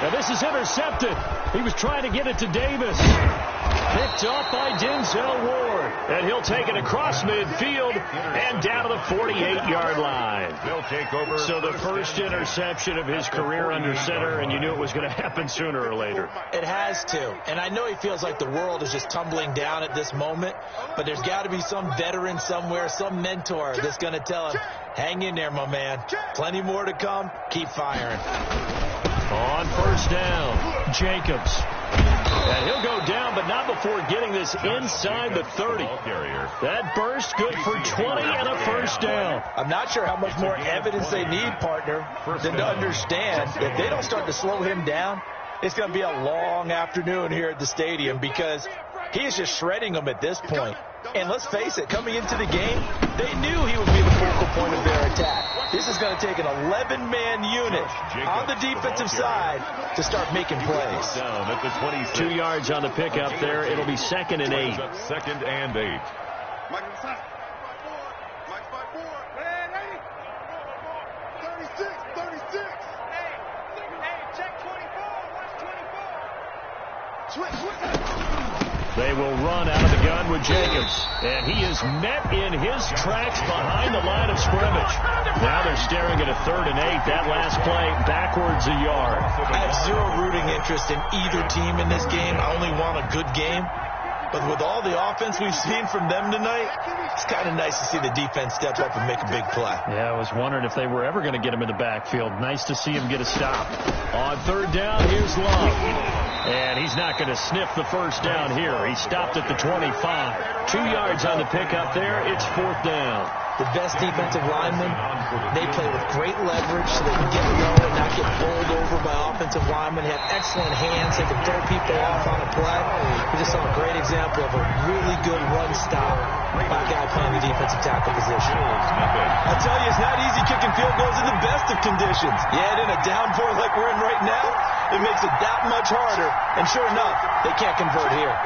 Now this is intercepted. He was trying to get it to Davis. Picked off by Denzel Ward. And he'll take it across midfield and down to the 48-yard line. They'll take over. So the first interception of his career under center, and you knew it was going to happen sooner or later. It has to. And I know he feels like the world is just tumbling down at this moment, but there's got to be some veteran somewhere, some mentor that's going to tell him, hang in there, my man. Plenty more to come. Keep firing. On first down, Jacobs. And he'll go down, but not before getting this inside the 30. That burst good for 20 and a first down. I'm not sure how much more evidence they need, partner, than to understand if they don't start to slow him down, it's going to be a long afternoon here at the stadium because he is just shredding them at this point. And let's face it, coming into the game, they knew he would be the focal point of their attack. This is going to take an 11-man unit on the defensive side to start making plays. Down at the 26. 2 yards on the pickup there. It'll be 2nd and 8. 2nd and 8. Mike 5-4. 36. 36. Hey, check 24. Watch 24. Switch. They will run out of the gun with Jacobs. And he is met in his tracks behind the line of scrimmage. Now they're staring at a 3rd and 8. That last play backwards a yard. I have zero rooting interest in either team in this game. I only want a good game. But with all the offense we've seen from them tonight, it's kind of nice to see the defense step up and make a big play. Yeah, I was wondering if they were ever going to get him in the backfield. Nice to see him get a stop. On 3rd down, here's Love. And he's not going to sniff the first down here. He stopped at the 25. 2 yards on the pickup there. It's 4th down. The best defensive linemen, they play with great leverage so they can get low and not get bowled over by offensive linemen. They have excellent hands. They can throw people off on a play. We just saw a great example of a really good run stop by a guy playing the defensive tackle position. I tell you, it's not easy kicking field goals in the best of conditions. Yet in a downpour like we're in right now, it makes it that much harder. And sure enough, they can't convert here.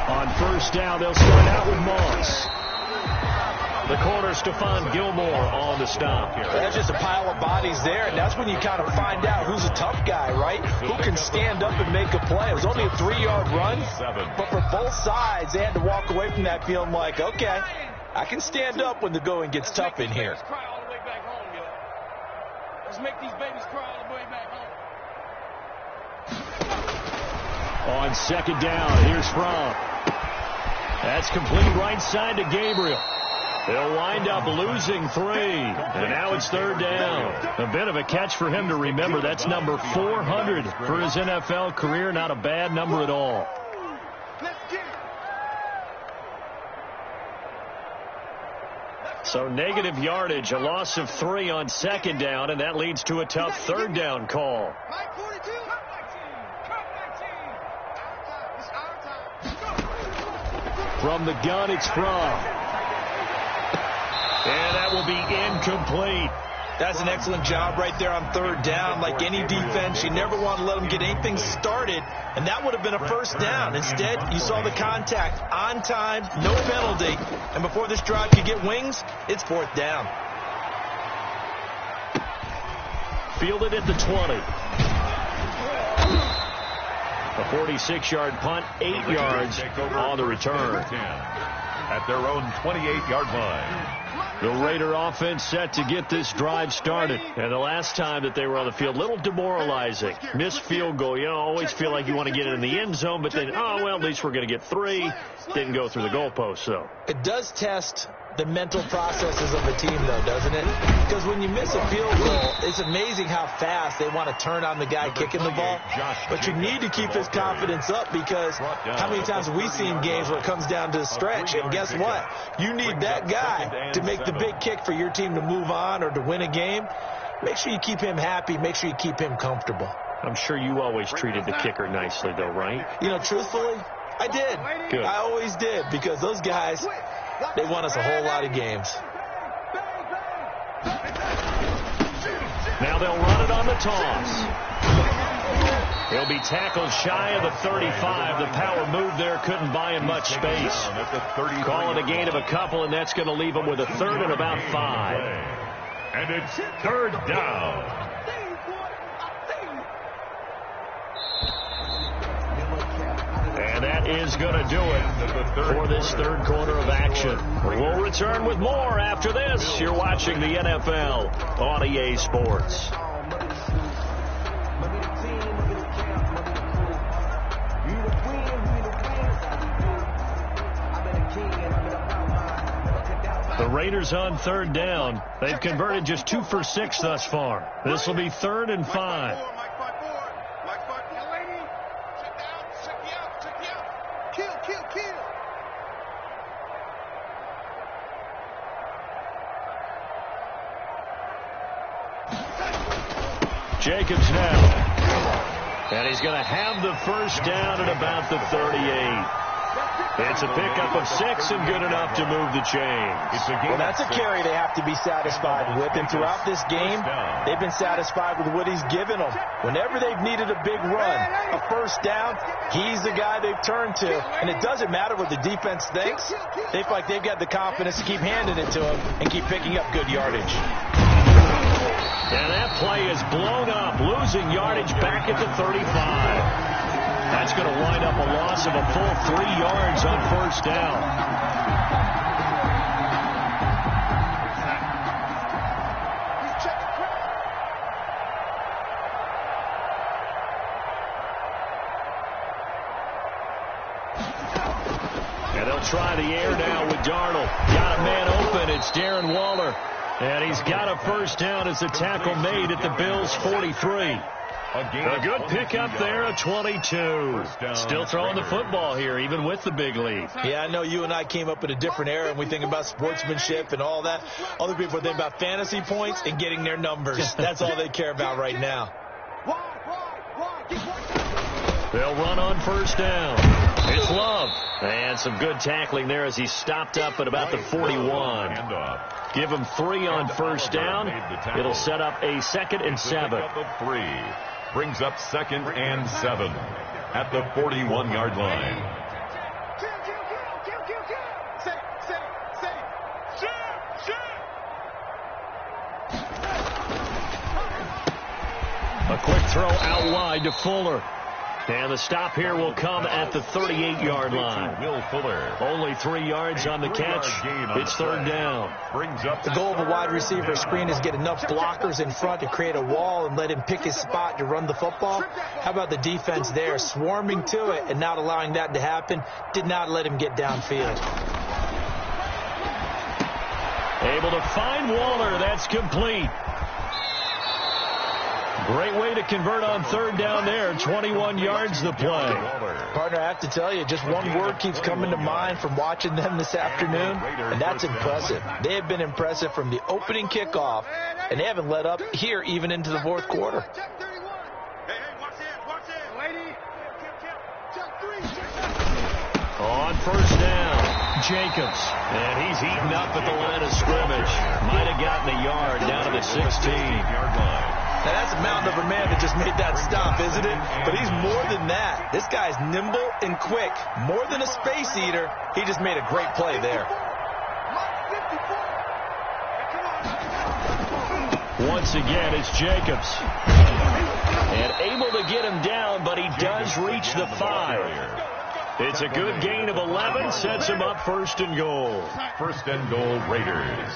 On first down, they'll start out with Moss. The corner, Stephon Gilmore, on the stop. That's just a pile of bodies there, and that's when you kind of find out who's a tough guy, right? Who can stand up and make a play. It was only a 3-yard run, but for both sides, they had to walk away from that feeling like, okay, I can stand up when the going gets tough in here. Let's make these babies cry all the way back home. On 2nd down, here's Fromm. That's complete right side to Gabriel. They'll wind up losing 3. And now it's 3rd down. A bit of a catch for him to remember. That's number 400 for his NFL career. Not a bad number at all. So negative yardage, a loss of 3 on 2nd down, and that leads to a tough 3rd down call. From the gun, it's Fromm. And that will be incomplete. That's an excellent job right there on third down. Like any defense, you never want to let them get anything started, and that would have been a first down. Instead, you saw the contact on time, no penalty, and before this drive could get wings, it's fourth down. Fielded at the 20. A 46-yard punt, 8 yards on the return. At their own 28-yard line. The Raider offense set to get this drive started. And the last time that they were on the field, a little demoralizing. Missed field goal. You always feel like you want to get it in the end zone, but then, oh, well, at least we're going to get 3. Didn't go through the goalpost, though. It does test the mental processes of the team, though, doesn't it? Because when you miss a field goal, it's amazing how fast they want to turn on the guy kicking the ball. But you need to keep his confidence up, because how many times have we seen games where it comes down to the stretch? And guess what? You need that guy to make the big kick for your team to move on or to win a game. Make sure you keep him happy. Make sure you keep him comfortable. I'm sure you always treated the kicker nicely, though, right? You know, truthfully, I did. Good. I always did, because those guys, they won us a whole lot of games. Now they'll run it on the toss. He'll be tackled shy of the 35. The power move there couldn't buy him much space. Call it a gain of a couple, and that's going to leave him with a third and about 5. And it's third down. And that is going to do it for this third quarter of action. We'll return with more after this. You're watching the NFL on EA Sports. The Raiders on third down. They've converted just 2 for 6 thus far. This will be 3rd and 5. Jacobs now. And he's going to have the first down at about the 38. It's a pickup of 6 and good enough to move the chains. Well, that's a carry they have to be satisfied with. And throughout this game, they've been satisfied with what he's given them. Whenever they've needed a big run, a first down, he's the guy they've turned to. And it doesn't matter what the defense thinks. They feel like they've got the confidence to keep handing it to him and keep picking up good yardage. And that play is blown up, losing yardage back at the 35. That's going to wind up a loss of a full 3 yards on first down. And they'll try the air now with Darnold. Got a man open. It's Darren Waller. And he's got a first down as the tackle made at the Bills' 43. A good pickup there, a 22. Still throwing the football here, even with the big lead. Yeah, I know you and I came up in a different era, and we think about sportsmanship and all that. Other people think about fantasy points and getting their numbers. That's all they care about right now. They'll run on first down. It's Love. And some good tackling there as he stopped up at about the 41. Give him 3 on first down. It'll set up a 2nd and 7. Brings up 2nd and 7 at the 41-yard line. A quick throw out wide to Fuller. And the stop here will come at the 38-yard line. Will Fuller. Only 3 yards on the catch. It's third down. The goal of a wide receiver screen is get enough blockers in front to create a wall and let him pick his spot to run the football. How about the defense there, swarming to it and not allowing that to happen? Did not let him get downfield. Able to find Waller. That's complete. Great way to convert on third down there. 21 yards the play. Partner, I have to tell you, just one word keeps coming to mind from watching them this afternoon, and that's impressive. They have been impressive from the opening kickoff, and they haven't let up here even into the fourth quarter. On first down, Jacobs. And he's eaten up at the line of scrimmage. Might have gotten a yard down to the 16-yard line. Now, that's a mountain of a man that just made that stop, isn't it? But he's more than that. This guy's nimble and quick. More than a space eater, he just made a great play there. Once again, it's Jacobs. And able to get him down, but he does reach the 5. It's a good gain of 11, sets him up 1st and goal. 1st and goal, Raiders.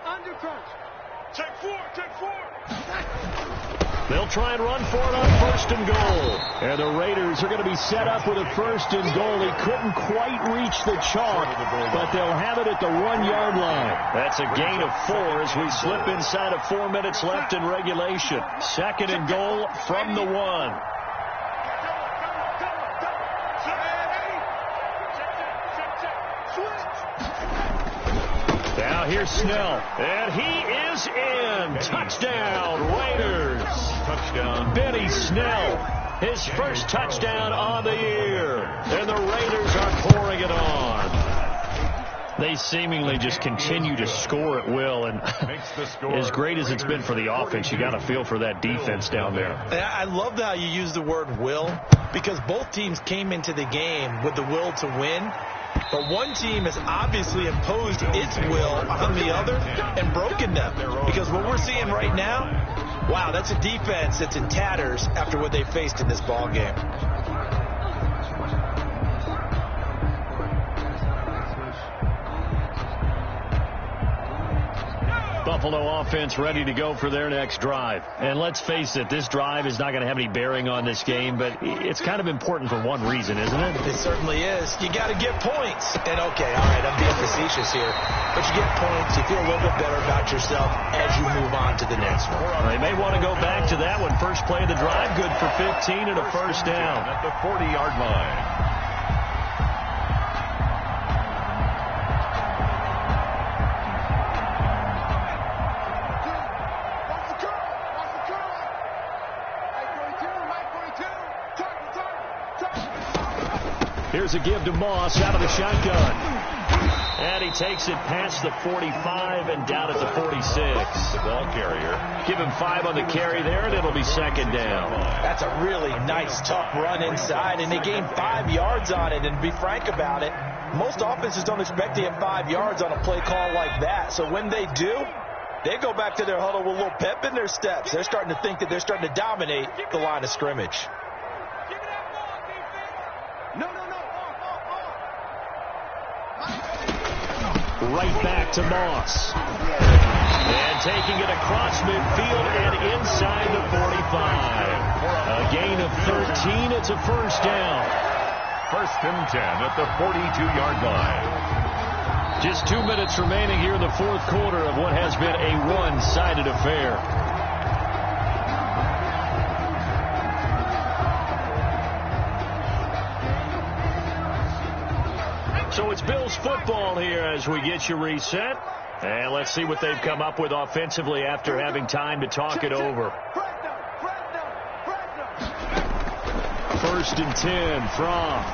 Undercrunch. Take 4. They'll try and run for it on 1st and goal. And the Raiders are going to be set up with a 1st and goal. He couldn't quite reach the chalk, but they'll have it at the 1-yard line. That's a gain of 4 as we slip inside of 4 minutes left in regulation. 2nd and goal from the 1. Now here's Snell, and he is in. Touchdown, Raiders. Touchdown, Benny Snell. His first touchdown on the year. And the Raiders are pouring it on. They seemingly just continue to score at will. And as great as it's been for the offense, you got to feel for that defense down there. I love how you use the word will, because both teams came into the game with the will to win. But one team has obviously imposed its will on the other and broken them. Because what we're seeing right now, wow, that's a defense that's in tatters after what they faced in this ball game. Buffalo offense ready to go for their next drive. And let's face it, this drive is not going to have any bearing on this game, but it's kind of important for one reason, isn't it? It certainly is. You got to get points. And okay, all right, I'm being facetious here, but you get points, you feel a little bit better about yourself as you move on to the next one. They may want to go back to that one. First play of the drive, good for 15 and a 1st down. At the 40-yard line. Here's a give to Moss out of the shotgun. And he takes it past the 45 and down at the 46. The ball carrier. Give him 5 on the carry there, and it'll be 2nd down. That's a really nice, tough run inside, and they gained 5 yards on it. And to be frank about it, most offenses don't expect to get 5 yards on a play call like that. So when they do, they go back to their huddle with a little pep in their steps. They're starting to think that they're starting to dominate the line of scrimmage. Right back to Moss. And taking it across midfield and inside the 45. A gain of 13. It's a 1st down. 1st and 10 at the 42-yard line. Just 2 minutes remaining here in the 4th quarter of what has been a one-sided affair. So it's Bills football here as we get you reset. And let's see what they've come up with offensively after having time to talk it over. 1st and 10 from.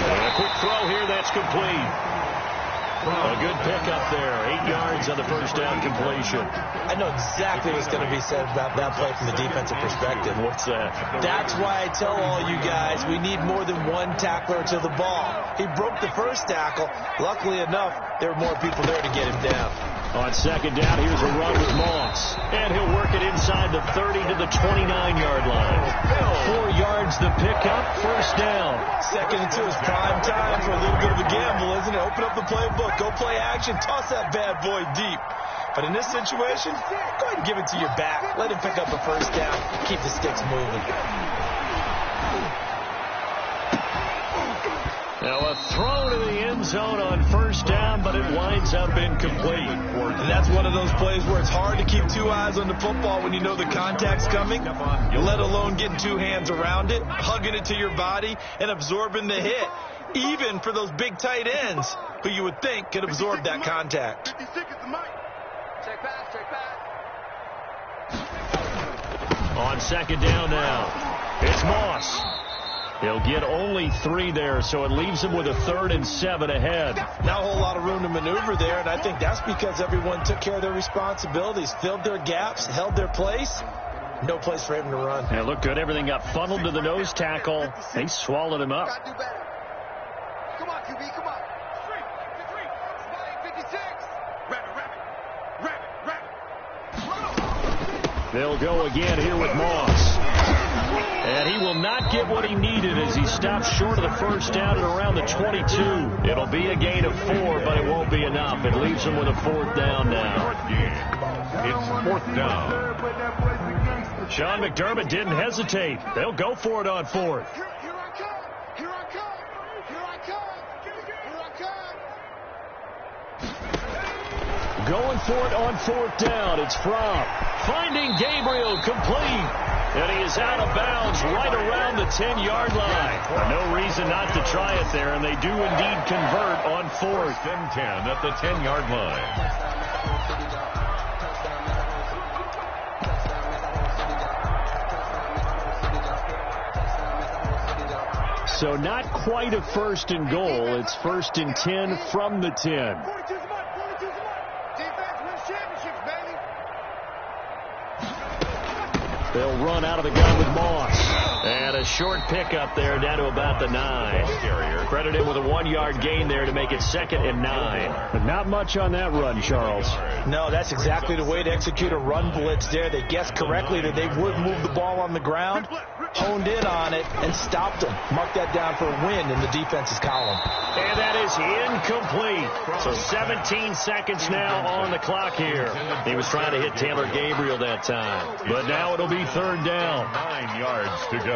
And a quick throw here, that's complete. A good pickup there. 8 yards on the 1st down completion. I know exactly what's going to be said about that play from the defensive perspective. What's that? That's why I tell all you guys we need more than one tackler to the ball. He broke the first tackle. Luckily enough, there were more people there to get him down. On 2nd down, here's a run with Moss. And he'll work it inside the 30 to the 29-yard line. 4 yards the pickup, 1st down. 2nd and 2 is prime time for a little bit of a gamble, isn't it? Open up the playbook, go play action, toss that bad boy deep. But in this situation, go ahead and give it to your back. Let him pick up a 1st down. Keep the sticks moving. Now a throw to the end zone on 1st down, but it winds up incomplete. And that's one of those plays where it's hard to keep 2 eyes on the football when you know the contact's coming, let alone getting 2 hands around it, hugging it to your body, and absorbing the hit, even for those big tight ends who you would think could absorb that contact. Check back. On 2nd down now, it's Moss. He'll get only 3 there, so it leaves him with a 3rd and 7 ahead. Not a whole lot of room to maneuver there, and I think that's because everyone took care of their responsibilities, filled their gaps, held their place. No place for him to run. Yeah, looked good. Everything got funneled to the nose tackle. They swallowed him up. Come on, QB, come on. 56. Rabbit. They'll go again here with Moss. And he will not get what he needed as he stops short of the first down at around the 22. It'll be a gain of 4, but it won't be enough. It leaves him with a 4th down now. It's 4th down. Sean McDermott didn't hesitate. They'll go for it on 4th. Here I come. Here I come. Here I come. Here I come. Going for it on 4th down. It's Fromm finding Gabriel complete. And he is out of bounds right around the 10-yard line. No reason not to try it there, and they do indeed convert on 4th and 10 at the 10-yard line. So not quite a 1st and goal. It's 1st and 10 from the 10. They'll run out of the gun with Moss. And a short pickup there down to about the 9. Credit him with a 1-yard gain there to make it 2nd and 9. But not much on that run, Charles. No, that's exactly the way to execute a run blitz there. They guessed correctly that they would move the ball on the ground, honed in on it, and stopped them. Mark that down for a win in the defense's column. And that is incomplete. So 17 seconds now on the clock here. He was trying to hit Taylor Gabriel that time. But now it'll be 3rd down. 9 yards to go.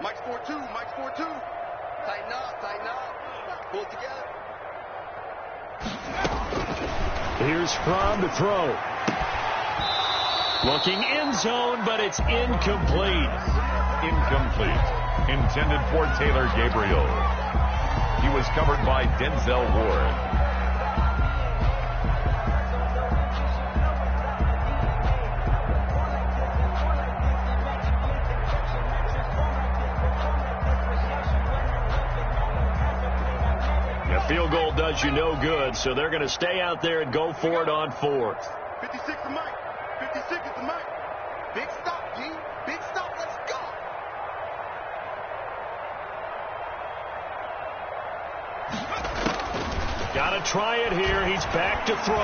Mike's 4-2. Mike's 4-2. Tighten up. Tighten up. Pull it together. Here's Fromm to throw. Looking end zone, but it's incomplete. Incomplete. Intended for Taylor Gabriel. He was covered by Denzel Ward. A field goal does you no good, so they're going to stay out there and go for it on 4th. 56 to Mike. 56 is the Mike. Big stop, G. Big stop. Let's go. Got to try it here. He's back to throw.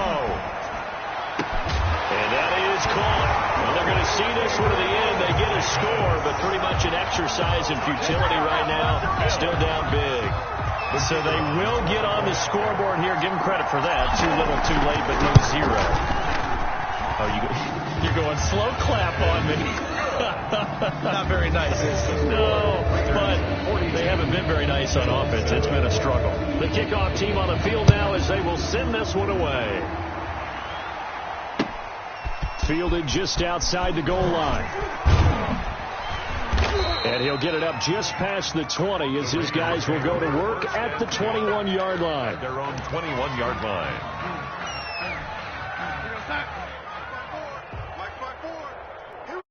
And that is caught. Well, they're going to see this one to the end. They get a score, but pretty much an exercise in futility right now. Still down big. So they will get on the scoreboard here. Give them credit for that. Too little, too late, but no 0. Oh, you're going slow clap on me. Not very nice, is it? No, but they haven't been very nice on offense. It's been a struggle. The kickoff team on the field now as they will send this one away. Fielded just outside the goal line. And he'll get it up just past the 20 as his guys will go to work at the 21-yard line. Their own 21-yard line.